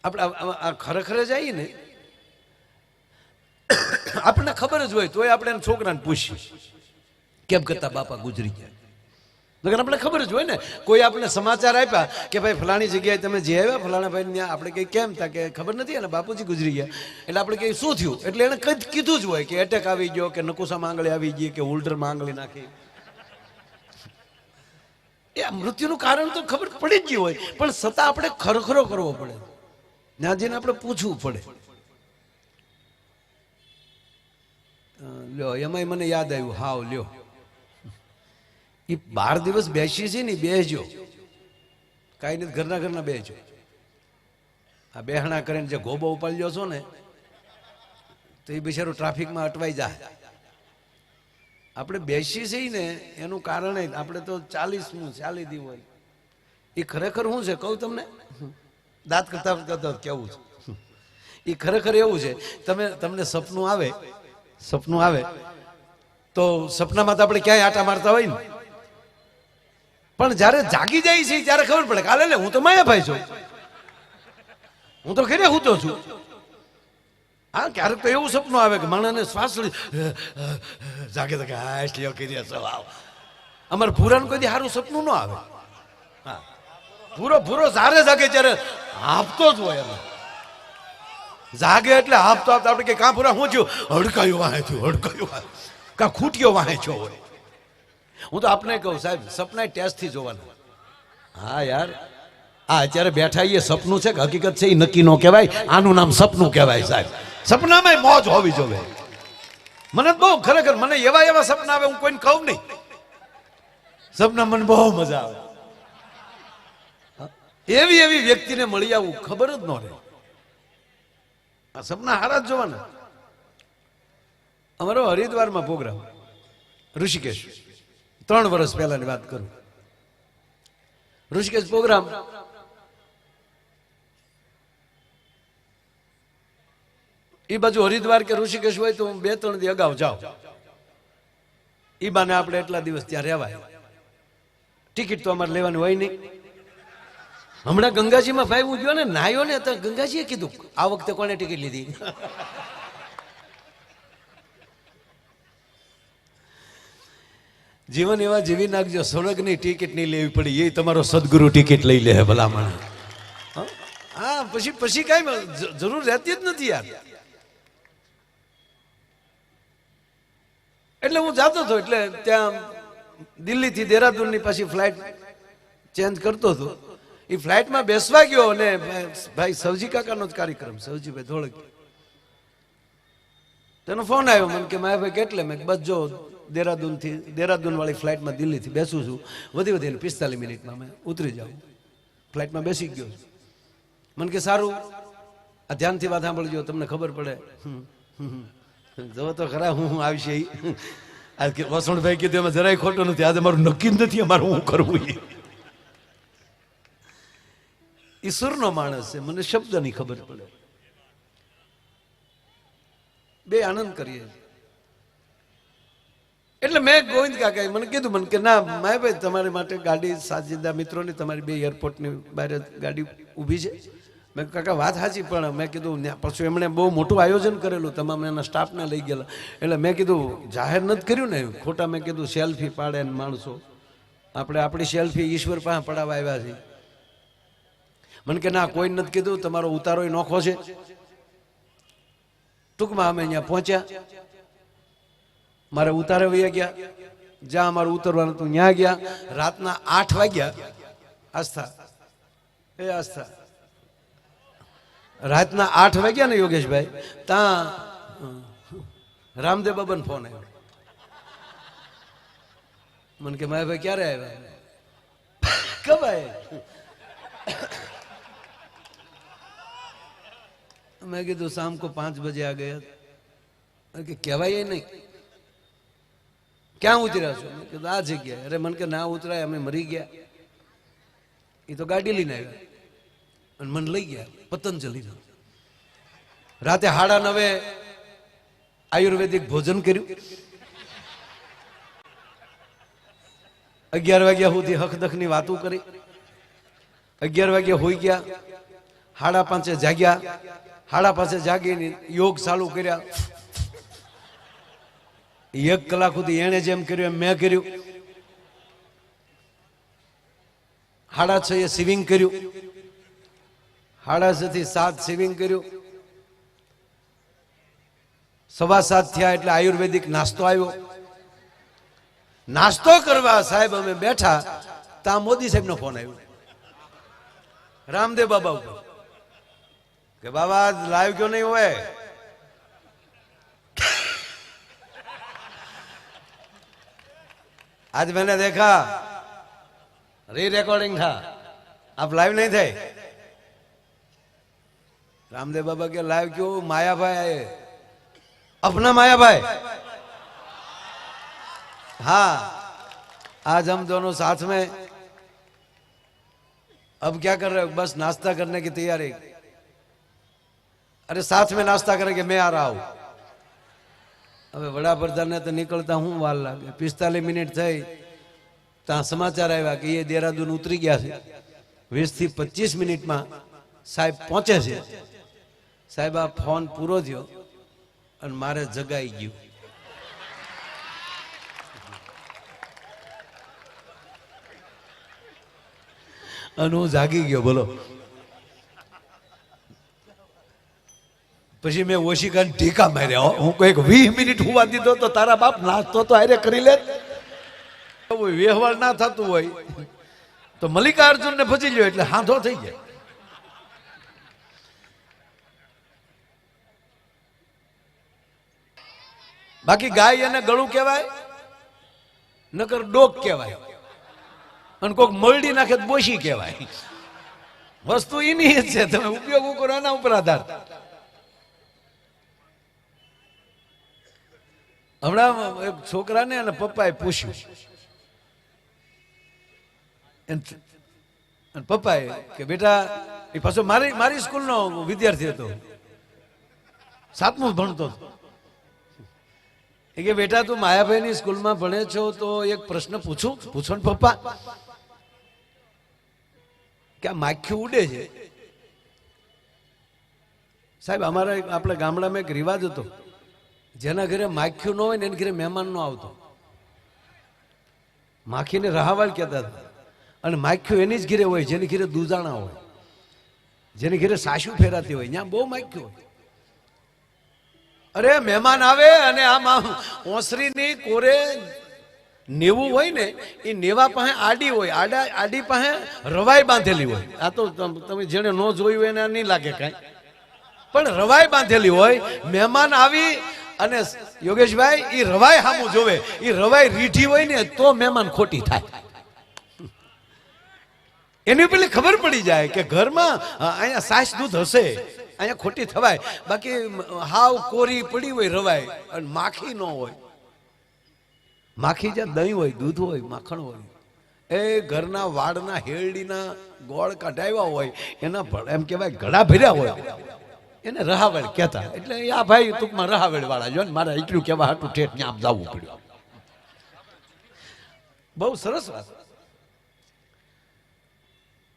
આપણે ખરેખર જઈએ ને આપણને ખબર જ હોય તોય આપણે છોકરાને પૂછીએ કેમ કરતા બાપા ગુજરી ગયા. આપણે ખબર જ હોય ને. કોઈ આપણે સમાચાર આપ્યા કે ભાઈ ફલાણી જગ્યાએ તમે જે આવ્યા ફલાણા ભાઈ ત્યાં આપણે કઈ કેમ તા કે ખબર નથી ને બાપુજી ગુજરી ગયા. એટલે આપણે કઈ શું થયું એટલે એને કીધું જ હોય કે એટેક આવી ગયો કે નકુસા માંગળી આવી ગઈ કે હોલ્ડર માંગળી નાખી. એ મૃત્યુનું કારણ તો ખબર પડી જ ગયું હોય પણ છતાં આપણે ખરખરો કરવો પડે. ત્યાં જઈને આપણે પૂછવું પડે. લ્યો એમાંય મને યાદ આવ્યું હાવ લ્યો એ 12 દિવસ બેસી છે ને બેસજો કાંઈ નથી ઘરના બેસજો. આ બેહણા કરીને જે ગોબો ઉપાડ્યો છો ને તો એ બિચારું ટ્રાફિકમાં અટવાઈ જાય. આપણે બેસી છીએ ને એનું કારણ આપણે તો 40 દી હોય એ ખરેખર શું છે કહું તમને દાંત કરતા કેવું છે એ ખરેખર એવું છે. તમને સપનું આવે તો સપનામાં તો આપણે ક્યાંય આટા મારતા હોય ને પણ જયારે જાગી જાય છે ત્યારે ખબર પડે કાલે લે હું તો માયાભાઈ છું હું તો ખેરે હું તો છું. હા ક્યારેક તો એવું સપનું આવે કે માણસને શ્વાસ જાગે તો કે હા એટલી કરી અમારે ભૂરાનું કોઈ સારું સપનું ન આવે. હા ભૂરો સારે જાગે ત્યારે હાંફતો જ હોય એમાં જાગે એટલે હાંફતો આપણે કે કાં ભૂરા શું થયું હડકાયું વાહે કાં ખૂટ્યો વાહે છો હોય. હું તો આપને કહું સાહેબ સપના ટેસ્ટથી જોવાના. હા યાર આ અત્યારે બેઠા એ સપનું છે કે હકીકત છે એ નક્કી ન કહેવાય. આનું નામ સપનું કહેવાય સાહેબ. સપનામાં મોજ હોવી જોઈએ. મને બહુ ખરેખર મને એવા સપના આવે હું કોઈને કહું નહીં. સપના મને બહુ મજા આવે. એવી વ્યક્તિને મળી આવું ખબર જ ન રહે. આ સપના હારા જ જોવાના. અમારો હરિદ્વારમાં પ્રોગ્રામ ઋષિકેશ 3 વર્ષ પહેલાની વાત કરું. ઋષિકેશ પ્રોગ્રામ એ બાજુ હરિદ્વાર કે ઋષિકેશ હોય તો હું 2-3 દી અગાઉ જાઉં. એ બાને આપણે એટલા દિવસ ત્યાં રહેવાય. ટિકિટ તો અમારે લેવાની હોય નહીં. હમણાં ગંગાજીમાં ભાઈ હું ગયો ને નાયો ને તો ગંગાજીએ કીધું આ વખતે કોને ટિકિટ લીધી. જીવન એવા જીવી નાખજો સ્વર્ગની ટિકિટ નહીં લેવી પડી એ તમારો સદગુરુ ટિકિટ લઈ લે ભલામણ. હા પછી કઈ જરૂર રહેતી જ નથી યાર. એટલે હું જાતો હતો એટલે ત્યાં દિલ્હીથી દેહરાદૂનની પાછી ફ્લાઇટ ચેન્જ કરતો હતો. એ ફ્લાઇટમાં બેસવા ગયો અને ભાઈ સવજી કાકાનો જ કાર્યક્રમ સવજીભાઈ ધોળકી તેનો ફોન આવ્યો મને કે માયાભાઈ કેટલે મેં બસ જો દેહરાદૂન વાળી ફ્લાઇટમાં દિલ્હીથી બેસું છું વધી 45 મિનિટમાં મેં ઉતરી જાઉં. ફ્લાઇટમાં બેસી ગયો મને કે સારું આ ધ્યાનથી વાત સાંભળજો તમને ખબર પડે. જો તો ખરા હું આવશે. વસણભાઈ કીધું એમાં જરાય ખોટું નથી. આજે મારું નક્કી જ નથી અમારું હું કરવું. ઈશ્વરનો માણસ છે મને શબ્દની ખબર પડે. બે આનંદ કરીએ એટલે મેં ગોવિંદ કાકા મને કીધું મને કે ના માયાભાઈ તમારી માટે ગાડી સાજીદા મિત્રોની તમારી 2 એરપોર્ટની બહાર ગાડી ઊભી છે. મેં કાકા વાત સાચી પણ મેં કીધું પછી એમણે બહુ મોટું આયોજન કરેલું તમામ એના સ્ટાફને લઈ ગયેલા એટલે મેં કીધું જાહેર નથી કર્યું ને ખોટા. મેં કીધું સેલ્ફી પાડે ને માણસો આપણે આપણી સેલ્ફી ઈશ્વર પાસે પડાવવા આવ્યા છીએ. મને કે ના કોઈ નથી કીધું તમારો ઉતારો નોખો છે. ટૂંકમાં અમે અહીંયા પહોંચ્યા મારે ઉતારે વયા ગયા જ્યાં અમારું ઉતરવાનું હતું ત્યાં ગયા. રાતના 8 વાગ્યા આસ્થા રાતના 8 વાગ્યા ને યોગેશભાઈ ત્યાં રામદેવ બાબાનો ફોન આવ્યો. મને કે માયાભાઈ ક્યારે આવ્યા કબાય. મેં કીધું શામ को 5 बजे आ गया. કે કહેવાય નહીં ક્યાં ઉતર્યા છો? મેં કીધું આ જગ્યાએ. અરે મને કે ના ઉતરાય અમે મરી ગયા. એ તો ગાડી લઈને આવ્યા અને મને લઈ ગયા પતંજલિમાં. રાતે 9:30 આયુર્વેદિક ભોજન કર્યું. 11 વાગ્યા સુધી હકદખની વાતો કરી. 11 વાગ્યા હોઈ ગયા. 5:30 જાગ્યા, 5:30 જાગીને યોગ ચાલુ કર્યા. 1 કલાક સુધી એને જેમ કર્યું એમ મેં કર્યું. 6:30 સ્વિમિંગ કર્યું. 6:30 થી 7 સ્વિમિંગ કર્યું. 7:15 થયા એટલે આયુર્વેદિક નાસ્તો આવ્યો. નાસ્તો કરવા સાહેબ અમે બેઠા ત્યાં મોદી સાહેબ નો ફોન આવ્યો, રામદેવ બાબા ઉપર, કે બાબા લાઈવ क्यों नहीं हुए? आज मैंने देखा री रिकॉर्डिंग था, आप लाइव नहीं थे. रामदेव बाबा के लाइव क्यों? माया भाई आए, अपना माया भाई. हाँ, आज हम दोनों साथ में. अब क्या कर रहे हो? बस नाश्ता करने की तैयारी. अरे साथ में नाश्ता करेंगे, मैं आ रहा हूं. હવે વડાપ્રધાનને તો નીકળતા હું વાર લાગે. 45 મિનિટ થઈ ત્યાં સમાચાર આવ્યા કે એ દેહરાદૂન ઉતરી ગયા છે. 20 થી 25 મિનિટમાં સાહેબ પહોંચે છે. સાહેબ આ ફોન પૂરો થયો અને મારે જગાઈ ગયું. અને હું જાગી ગયો. બોલો. પછી મેં ઓશિકાને ટીકા માર્યા. હું કોઈક 20 મિનિટ હુવા દીધો તો તારા બાપ નાસ્તો તો હારે કરી લે. વ્યવહાર ના થતું હોય તો મલ્લિકાર્જુન ને ફસી ગયો એટલે હાંધો થઈ જાય. બાકી ગાય એને ગળું કહેવાય, નકર ડોક કહેવાય, અને કોઈક મરડી નાખે તો બોશી કહેવાય. વસ્તુ એની જ છે, તમે ઉપયોગ કરો એના ઉપર આધાર. હમણાં એક છોકરાને અને પપ્પાએ પૂછ્યું, પપ્પાએ કે બેટા, એ પાછો મારી સ્કૂલનો વિદ્યાર્થી હતો, 7મું ભણતો હતો. એ કે બેટા તું માયાભાઈની સ્કૂલમાં ભણે છો તો એક પ્રશ્ન પૂછો ને પપ્પા, કે આ માખી ઉડે છે. સાહેબ અમારા આપણે ગામડામાં એક રિવાજ હતો, જેના ઘરે માખ્યું ન હોય ને એના ઘરે મહેમાન નો આવતો. માખીને રહાવાળ કહેતા હતા. અને માખ્યું એની જ ઘરે હોય જેની ઘરે દૂધાણા હોય, જેની ઘરે સાસુ ફેરાતી હોય, ત્યાં બહુ માખ્યું હોય. અરે મહેમાન આવે અને આમ ઓસરીની કોરે નેવું હોય ને, એ નેવા પાસે આડી હોય, આડી પાસે રવાઈ બાંધેલી હોય. આ તો તમે જેને ન જોયું એને નહીં લાગે કાંઈ, પણ રવાઈ બાંધેલી હોય. મહેમાન આવી અને યોગેશભાઈ એ રવાઈ સામું જોવે, એ રવાઈ રીઠી હોય ને તો મહેમાન ખોટી થાય. એની પેલી ખબર પડી જાય કે ઘરમાં અહીંયા સાસ દૂધ હશે, અહીંયા ખોટી થવાય. બાકી હાવ કોરી પડી હોય રવાઈ અને માખી ન હોય. માખી જ્યાં દહીં હોય, દૂધ હોય, માખણ હોય, એ ઘરના વાડના હેરડીના ગોળ કાઢાવ્યા હોય, એના એમ કહેવાય ગળા ભર્યા હોય, એને રહાવેળ કહેતા. એટલે આ ભાઈ ટૂંકમાં રહાવેળ વાળા જો ને, મારે એટલું કહેવા હાટું ઠેઠ ત્યાં જવું પડ્યું. બહુ સરસ વાત.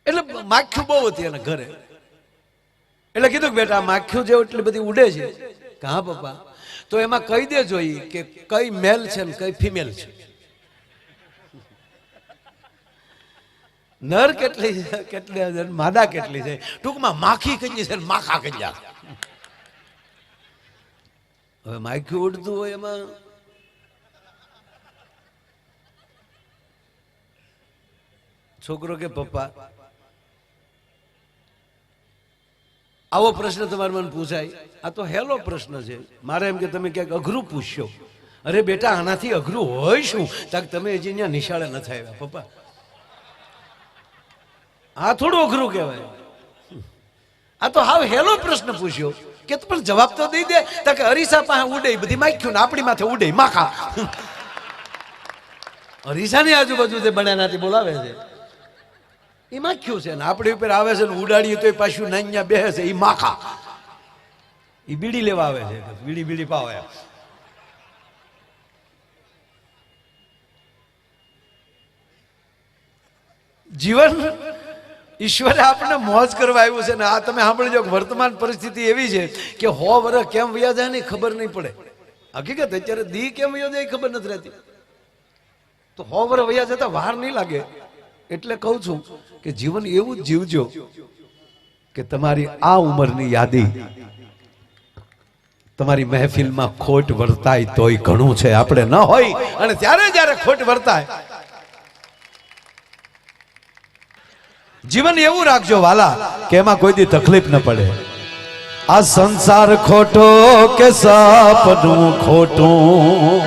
એટલે માખ્યું બહુ હતી એના ઘરે. એટલે કીધું કે બેટા માખ્યું જેવું એટલી બધી ઉડે છે. કે હા પપ્પા. તો એમાં કહી દેજો કે કઈ મેલ છે ને કઈ ફિમેલ છે, નર કેટલી માદા કેટલી છે. ટૂંકમાં માખી કેટલી છે, માખા કેટલા. હવે માખ્યું ઉડતું હોય એમાં છોકરો કે પપ્પા આવો પ્રશ્ન તમારે મને પૂછાય, આ તો હેલો પ્રશ્ન છે. મારે એમ કે તમે ક્યાંક અઘરું પૂછશો. અરે બેટા આનાથી અઘરું હોય શું? તાક તમે હજી અહીંયા નિશાળે નથી આવ્યા પપ્પા. આ થોડું અઘરું કહેવાય. આ તો હાવ હેલો પ્રશ્ન પૂછ્યો કે પણ જવાબ તો દઈ દે. તાકે અરીસા પાસે ઉડે બધી માખ્યું ને આપણી માથે ઉડે માખા. અરીસાની આજુબાજુ જે બનાનાથી બોલાવે છે એ માખ્યું છે, ને આપણી ઉપર આવે છે ને ઉડાડીએ તો પાછું નાન્યા બેસે છે, એ માખા. એ બીડી લેવા આવે છે, બીડી પાવે. જીવન ઈશ્વરે આપણને મોજ કરવા આવ્યું છે ને આ તમે સાંભળજો વર્તમાન પરિસ્થિતિ એવી છે કે 100 વર્ષ કેમ વયા જાય ને ખબર નહીં પડે. હકીકત અત્યારે દી કેમ વયો જાય ખબર નથી રહેતી. તો 100 વર્ષ વયા જતા વાર નહીં લાગે. એટલે કહું છું કે જીવન એવું જ જીવજો કે તમારી આ ઉંમરની યાદી તમારી મહેફિલમાં ખોટ વર્તાય તોય ઘણું છે, આપણે ન હોય અને ત્યારે જ્યારે ખોટ વર્તાય. જીવન એવું રાખજો વાલા કે એમાં કોઈ દી તકલીફ ન પડે. આ સંસાર ખોટો કે સપનું ખોટું,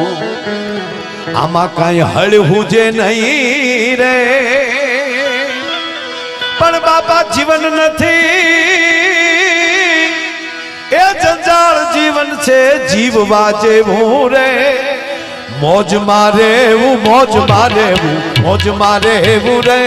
આમાં કઈ હળવું જે નહીં રે. પણ બાપા જીવન નથી એ જંજાળ જીવન છે જીવવા જેવું રે. મોજ મારે એવું મોજ મારે એવું મોજ મારે એવું રે.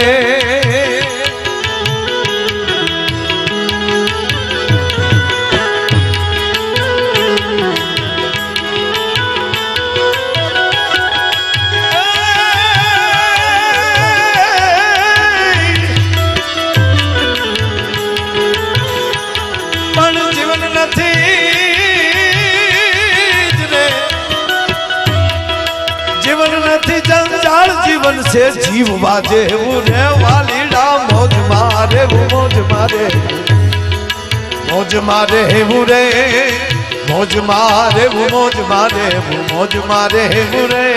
જીવન છે જીવવા જેવું રે વાલીડા. મોજ મારે મોજ મારે મોજ મારે એવું રે. મોજ મારે મોજ મારે મોજ મારે એવું રે.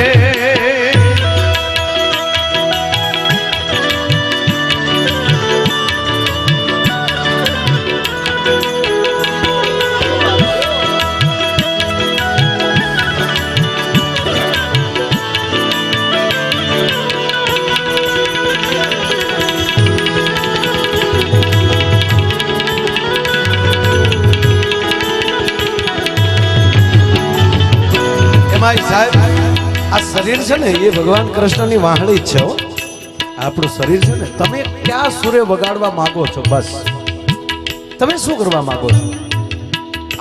સાહેબ આ શરીર છે ને એ ભગવાન કૃષ્ણની વાહણી જ છે. આપણું શરીર છે ને તમે ક્યાં સુરે વગાડવા માંગો છો, બસ તમે શું કરવા માંગો છો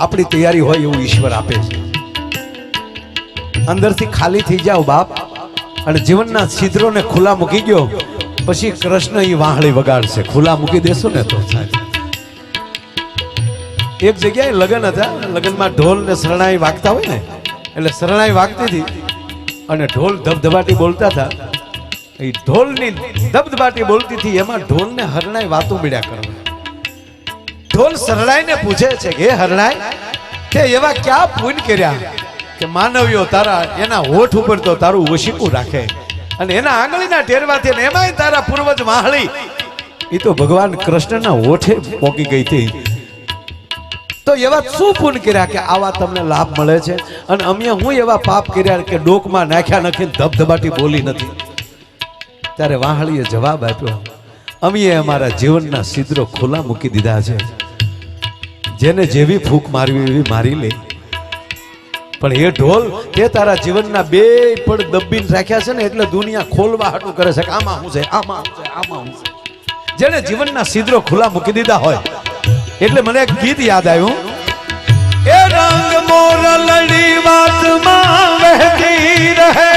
આપણી તૈયારી હોય એવું ઈશ્વર આપે છે. અંદરથી ખાલી થઈ જાઓ બાપ અને જીવનના છિદ્રોને ખુલ્લા મૂકી ગયો પછી કૃષ્ણ એ વાહણી વગાડશે. ખુલ્લા મૂકી દેશો ને તો સાહેબ. એક જગ્યાએ લગ્ન હતા, લગ્નમાં ઢોલ ને શરણાઈ વાગતા હોય ને એટલે શરણાઈ વાગતી હતી અને ઢોલ ધબધબાટી બોલતા હતા. એ ઢોલની ધબધબાટી બોલતી હતી એમાં ઢોલને હરણાઈ વાતો મળ્યા કરવા. ઢોલ શરણાઈને પૂછે છે કે હરણાઈ તે એવા ક્યાં પુણ્ય કર્યા કે માનવીઓ તારા એના હોઠ ઉપર તો તારું વશીકું રાખે અને એના આંગળીના ટેરવાથી ને એમાંય તારા પૂર્વજ વાહળી એ તો ભગવાન કૃષ્ણના હોઠે પોકી ગઈ હતી. તો એવા શું પુણ્ય કર્યા કે આવા તમને લાભ મળે છે અને અમે હું એવા પાપ કર્યા કે ડોકમાં નાખ્યા નથી ધબધબાટી બોલી નથી. ત્યારે વાહળીએ જવાબ આપ્યો અમે અમારા જીવનના છિદ્રો ખુલ્લા મૂકી દીધા છે. જેને જેવી ફૂંક મારવી એવી મારી લે, પણ એ ઢોલ તે તારા જીવનના બે પણ દબીને રાખ્યા છે ને એટલે દુનિયા ખોલવા હાટું કરે છે કે આમાં હું છે આમાં હું છે આમાં હું છે. જેને જીવનના છિદ્રો ખુલ્લા મૂકી દીધા હોય એટલે મને એક ગીત યાદ આવ્યું. એ રંગ મોરલડી વાતમાં વહેતી રહે,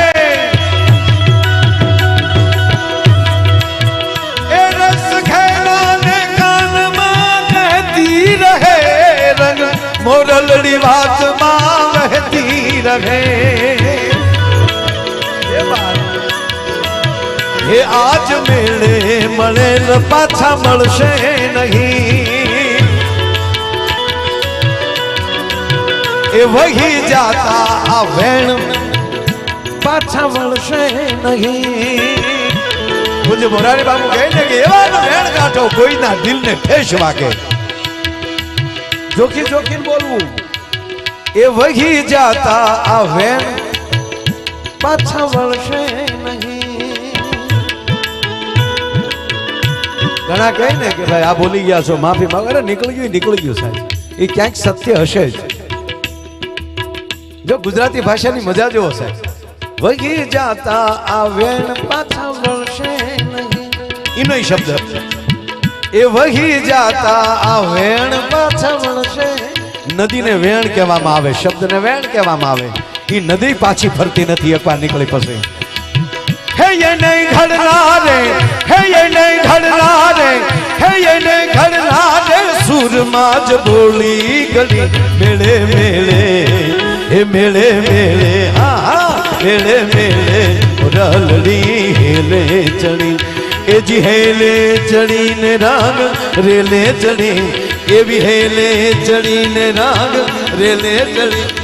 એ રસ ખેલાને કાનમાં કહેતી રહે. રંગ મોરલડી વાતમાં વહેતી રહે. એ આજ મેળે મળે પાછા મળશે નહીં. એ વહી જાતા આ વેણ પાછા વળશે નહીં. પૂજ્ય મોરારી બાબુ કહે છે કે એવા વેણ કાઢો કોઈના દિલને ઠેસ વાગે. જોખી જોખી બોલવું. એ વહી જાતા આ વેણ પાછા વળશે નહીં. ઘણા કહે ને કે ભાઈ આ બોલી ગયા છો માફી માંગો. અરે નીકળી ગયું સાહેબ. એ ક્યાંક સત્ય હશે જ. જો ગુજરાતી ભાષાની મજા જેવો છે. વહી જાતા આ વેણ પાછા વળશે નહીં. એનો શબ્દ એ વહી જાતા આ વેણ પાછા વળશે. નદીને વેણ કહેવામાં આવે, શબ્દને વેણ કહેવામાં આવે. એ નદી પાછી ફરતી નથી એકવાર નીકળી પછી. હે એ નહીં ઘડનારે, હે એ નહીં ઘડનારે, હે એને ઘડનારે સુરમાં જ બોલી ગળી મેળે મેળે હે મેળે મેળે હા મેળે મેળે રલડી હેલે ચડી એ જી હેલે ચડીને રાગ રેલે ચડી એવી હેલે ચડીને રાગ રેલે ચડી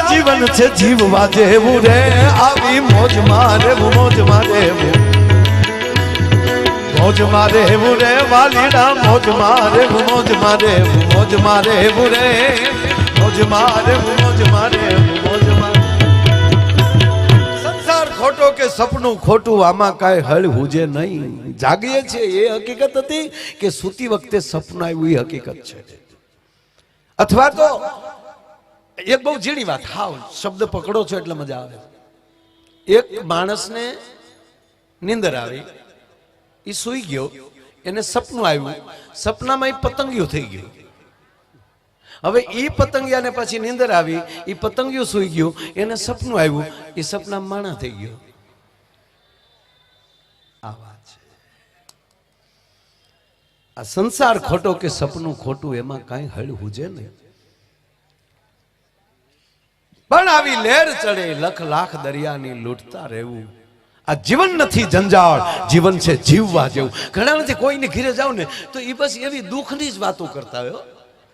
જીવન છે જીવવા જેવું રે આવી મોજ મારે મોજ મારે મોજ મારે રે વાલીડા મોજ મારે મોજ મારે મોજ મારે રે મોજ મારે મોજ મારે મોજ મારે સંસાર ખોટો કે સપનું ખોટું આમાં કાંઈ હળ હુજે નહીં જાગીએ છે એ હકીકત હતી કે સૂતી વખતે સપનું આવ્યું એ હકીકત છે અથવા તો એક બહુ ઝીણી વાત હાવ શબ્દ પકડો છો એટલે મજા આવે એક માણસને નીંદર આવી એ સૂઈ ગયો એને સપનું આવ્યું સપનામાં એ પતંગિયું થઈ ગયું હવે એ પતંગિયાને પછી નીંદર આવી એ પતંગિયું સૂઈ ગયું એને સપનું આવ્યું એ સપના માણા થઈ ગયો આ વાત છે આ સંસાર ખોટો કે સપનું ખોટું એમાં કાંઈ હળ હુજે નહીં પણ આવી લહેર ચડે લખ લાખ દરિયાની લૂંટતા રહેવું આ જીવન નથી જંજાળ જીવન છે જીવવા જેવું ઘણા નથી કોઈને ઘીરે જાવ ને તો એ બસ એવી દુઃખની જ વાતો કરતા હોય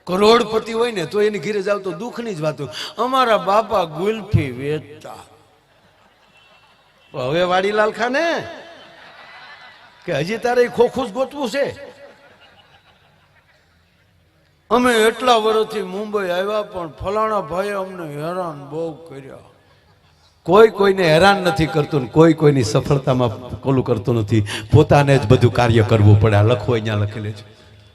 કરોડપતિ હોય ને તો એની ઘીરે જાવ તો દુઃખની જ વાતો અમારા બાપા ગુલ્ફી વેચતા હવે વાડીલાલ ખાને કે હજી તારે ખોખું જ ગોતવું છે અમે એટલા વર્ષથી મુંબઈ આવ્યા પણ ફલાણા ભાઈ અમને હેરાન બહુ કર્યા કોઈ કોઈને હેરાન નથી કરતું ને કોઈ કોઈની સફળતામાં કોલું કરતું નથી પોતાને જ બધું કાર્ય કરવું પડે લખવું અહીંયા લખેલું છે